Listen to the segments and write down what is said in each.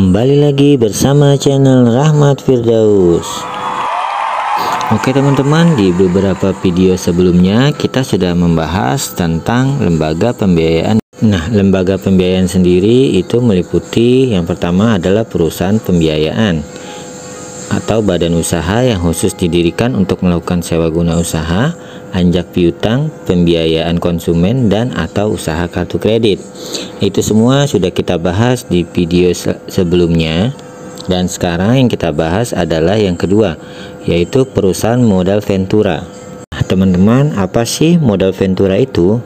Kembali lagi bersama channel Rahmat Firdaus. Oke teman-teman, di beberapa video sebelumnya kita sudah membahas tentang lembaga pembiayaan. Nah, lembaga pembiayaan sendiri itu meliputi yang pertama adalah perusahaan pembiayaan atau badan usaha yang khusus didirikan untuk melakukan sewa guna usaha, anjak piutang, pembiayaan konsumen, dan atau usaha kartu kredit. Itu semua sudah kita bahas di video sebelumnya, dan sekarang yang kita bahas adalah yang kedua, yaitu perusahaan modal ventura. Nah, teman-teman, apa sih modal ventura itu?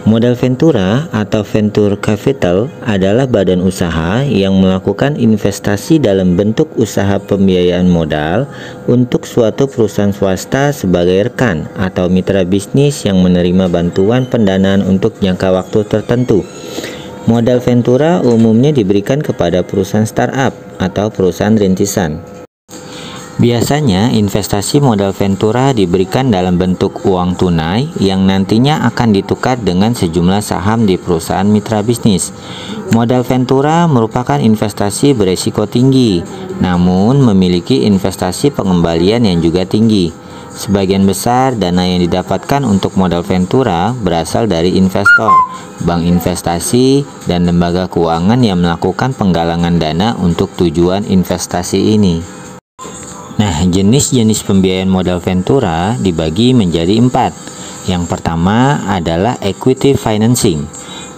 Modal ventura atau venture capital adalah badan usaha yang melakukan investasi dalam bentuk usaha pembiayaan modal untuk suatu perusahaan swasta sebagai rekan atau mitra bisnis yang menerima bantuan pendanaan untuk jangka waktu tertentu. Modal ventura umumnya diberikan kepada perusahaan startup atau perusahaan rintisan. Biasanya investasi modal ventura diberikan dalam bentuk uang tunai yang nantinya akan ditukar dengan sejumlah saham di perusahaan mitra bisnis. Modal ventura merupakan investasi beresiko tinggi, namun memiliki investasi pengembalian yang juga tinggi. Sebagian besar dana yang didapatkan untuk modal ventura berasal dari investor, bank investasi, dan lembaga keuangan yang melakukan penggalangan dana untuk tujuan investasi ini. Nah, jenis-jenis pembiayaan modal ventura dibagi menjadi 4. Yang pertama adalah equity financing.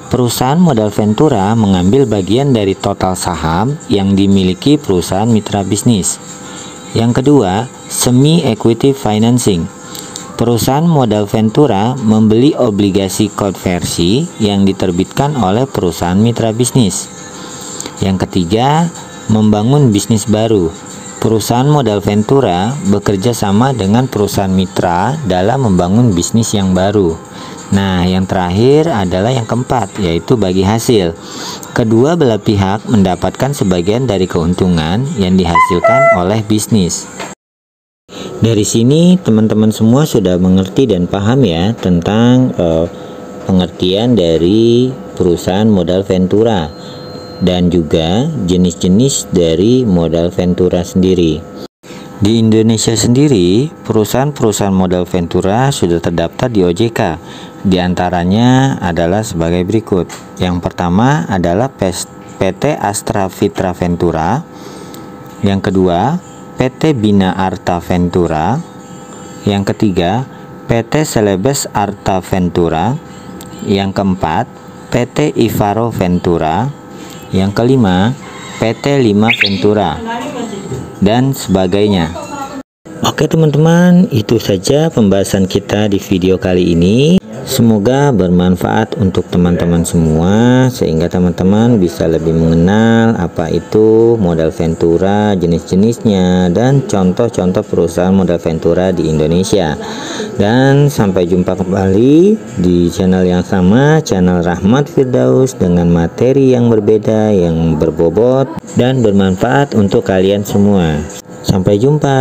Perusahaan modal ventura mengambil bagian dari total saham yang dimiliki perusahaan mitra bisnis. Yang kedua, semi-equity financing. Perusahaan modal ventura membeli obligasi konversi yang diterbitkan oleh perusahaan mitra bisnis. Yang ketiga, membangun bisnis baru. Perusahaan modal ventura bekerja sama dengan perusahaan mitra dalam membangun bisnis yang baru. Nah, yang terakhir adalah yang keempat, yaitu bagi hasil. Kedua belah pihak mendapatkan sebagian dari keuntungan yang dihasilkan oleh bisnis. Dari sini teman-teman semua sudah mengerti dan paham ya tentang pengertian dari perusahaan modal ventura dan juga jenis-jenis dari modal ventura sendiri. Di Indonesia sendiri, perusahaan-perusahaan modal ventura sudah terdaftar di OJK. Di antaranya adalah sebagai berikut. Yang pertama adalah PT Astra Fitra Ventura. Yang kedua, PT Bina Arta Ventura. Yang ketiga, PT Celebes Arta Ventura. Yang keempat, PT Ivaro Ventura. Yang kelima, PT Lima Ventura, dan sebagainya. Oke teman-teman, itu saja pembahasan kita di video kali ini. Semoga bermanfaat untuk teman-teman semua, sehingga teman-teman bisa lebih mengenal apa itu modal ventura, jenis-jenisnya, dan contoh-contoh perusahaan modal ventura di Indonesia. Dan sampai jumpa kembali di channel yang sama, channel Rahmat Firdaus, dengan materi yang berbeda, yang berbobot dan bermanfaat untuk kalian semua. Sampai jumpa.